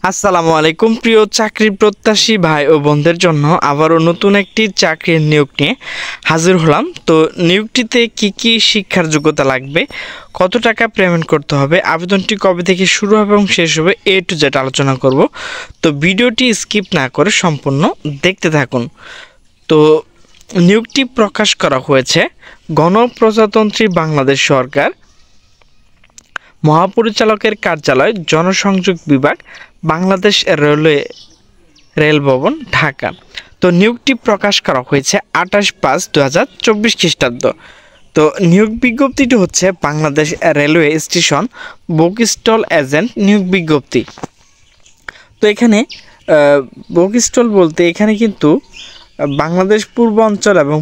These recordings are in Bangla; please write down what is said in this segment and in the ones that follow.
আসসালামু আলাইকুম প্রিয় চাকরি প্রত্যাশী ভাই ও বোনদের জন্য আবারও নতুন একটি চাকরির নিয়োগ নিয়ে হাজির হলাম। তো নিয়োগটিতে কি কি শিক্ষার যোগ্যতা লাগবে, কত টাকা পেমেন্ট করতে হবে, আবেদনটি কবে থেকে শুরু হবে এবং শেষ হবে, A to Z আলোচনা করব। তো ভিডিওটি স্কিপ না করে সম্পূর্ণ দেখতে থাকুন। তো নিয়োগটি প্রকাশ করা হয়েছে গণপ্রজাতন্ত্রী বাংলাদেশ সরকার, মহাপরিচালকের কার্যালয়, জনসংযোগ বিভাগ, বাংলাদেশ রেলওয়ে, রেল ভবন, ঢাকা। তো নিয়োগটি প্রকাশ করা হয়েছে 28/5/2024 খ্রিস্টাব্দ। তো নিয়োগ বিজ্ঞপ্তিটি হচ্ছে Bangladesh railway station book stall agent নিয়োগ বিজ্ঞপ্তি। তো এখানে বুক স্টল বলতে এখানে কিন্তু বাংলাদেশ পূর্ব অঞ্চল এবং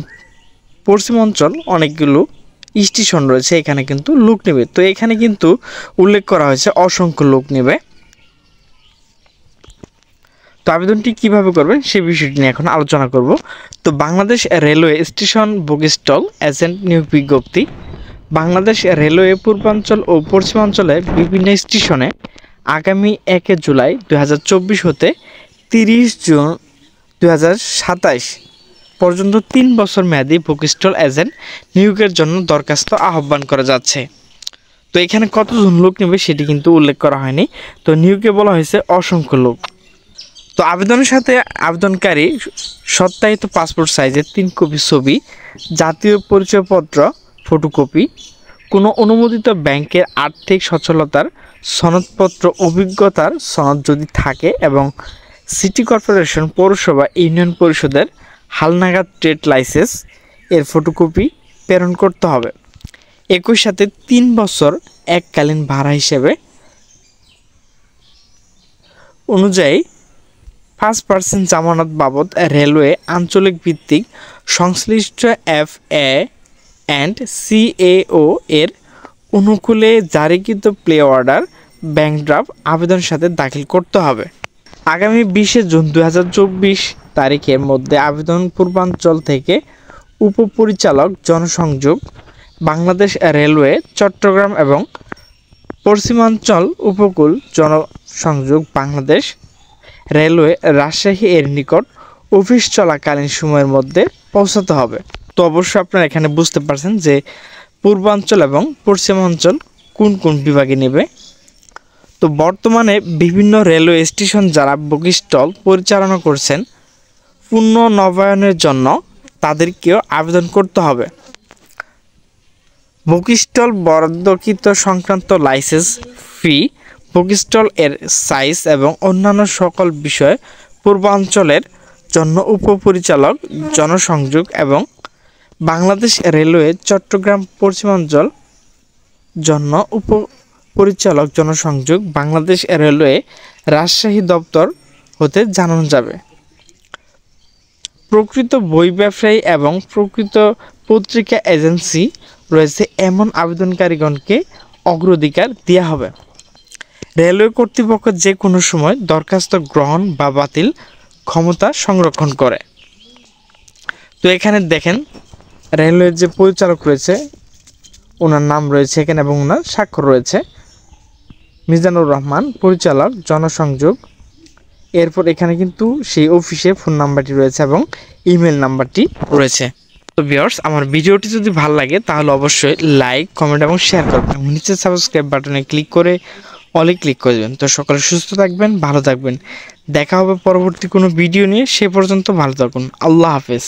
পশ্চিম অঞ্চল অনেকগুলো স্টেশন রয়েছে, এখানে কিন্তু লোক নেবে। তো এখানে কিন্তু উল্লেখ করা হয়েছে অসংখ্য লোক নেবে। তো আবেদনটি কিভাবে করবেন সেই বিষয়টি নিয়ে এখন আলোচনা করব। তো Bangladesh railway station book stall agent নিয়োগ বিজ্ঞপ্তি। বাংলাদেশ রেলওয়ে পূর্বাঞ্চল ও পশ্চিমাঞ্চলে বিভিন্ন স্টেশনে আগামী 1 জুলাই 2024 হতে 30 জুন 2027 পর্যন্ত 3 বছর মেয়াদী বুক স্টল এজেন্ট নিয়োগের জন্য দরখাস্ত আহ্বান করা যাচ্ছে। তো এখানে কতজন লোক নেবে সেটি কিন্তু উল্লেখ করা হয়নি। তো নিয়োগে বলা হয়েছে অসংখ্য লোক। তো আবেদনের সাথে আবেদনকারী সত্যায়িত পাসপোর্ট সাইজের 3 কপি ছবি, জাতীয় পরিচয়পত্র ফটোকপি, কোনো অনুমোদিত ব্যাংকের আর্থিক সচ্ছলতার সনদপত্র, অভিজ্ঞতার সনদ যদি থাকে এবং সিটি কর্পোরেশন, পৌরসভা, ইউনিয়ন পরিষদের হালনাগাদ ট্রেড লাইসেন্স এর ফটোকপি প্রেরণ করতে হবে। একই সাথে 3 বছর এককালীন ভাড়া হিসেবে অনুযায়ী 5% জামানত বাবদ রেলওয়ে আঞ্চলিক ভিত্তিক সংশ্লিষ্ট FA&CAO এর অনুকূলে জারিকৃত প্লে অর্ডার ব্যাংক ড্রাফট আবেদনের সাথে দাখিল করতে হবে। আগামী 20 জুন 2024 তারিখের মধ্যে আবেদন পূর্বাঞ্চল থেকে উপপরিচালক জনসংযোগ বাংলাদেশ রেলওয়ে চট্টগ্রাম এবং পশ্চিমাঞ্চল উপকূল জনসংযোগ বাংলাদেশ রেলওয়ে রাজশাহী এর নিকট অফিস চলাকালীন সময়ের মধ্যে পৌঁছাতে হবে। তো অবশ্যই আপনারা এখানে বুঝতে পারছেন যে পূর্বাঞ্চল এবং পশ্চিমাঞ্চল কোন কোন বিভাগে নেবে। তো বর্তমানে বিভিন্ন রেলওয়ে স্টেশন যারা বুক স্টল পরিচালনা করছেন, পুনঃ নবায়নের জন্য তাদেরকেও আবেদন করতে হবে। বুক স্টল বরাদ্দকৃত সংক্রান্ত লাইসেন্স ফি, বুক স্টল এর সাইজ এবং অন্যান্য সকল বিষয় পূর্বাঞ্চলের জন্য উপপরিচালক জনসংযোগ এবং বাংলাদেশ রেলওয়ে চট্টগ্রাম পশ্চিমাঞ্চল জন্য উপপরিচালক জনসংযোগ বাংলাদেশ রেলওয়ে রাজশাহী দপ্তর হতে জানানো যাবে। প্রকৃত বই ব্যবসায়ী এবং প্রকৃত পত্রিকা এজেন্সি রয়েছে এমন আবেদনকারীগণকে অগ্রাধিকার দেওয়া হবে। রেলওয়ে কর্তৃপক্ষ যে কোনো সময় দরখাস্ত গ্রহণ বা বাতিল ক্ষমতা সংরক্ষণ করে। তো এখানে দেখেন রেলওয়ের যে পরিচালক রয়েছে ওনার নাম রয়েছে এখানে এবং ওনার স্বাক্ষর রয়েছে, মিজানুর রহমান, পরিচালক জনসংযোগ। এরপর এখানে কিন্তু সেই অফিসে ফোন নাম্বারটি রয়েছে এবং ইমেল নাম্বারটি রয়েছে। তো ভিউয়ার্স, আমার ভিডিওটি যদি ভালো লাগে তাহলে অবশ্যই লাইক, কমেন্ট এবং শেয়ার করবেন এবং নিচে সাবস্ক্রাইব বাটনে ক্লিক করে অলে ক্লিক করে দেবেন। তো সকলে সুস্থ থাকবেন, ভালো থাকবেন। দেখা হবে পরবর্তী কোনো ভিডিও নিয়ে। সে পর্যন্ত ভালো থাকুন। আল্লাহ হাফেজ।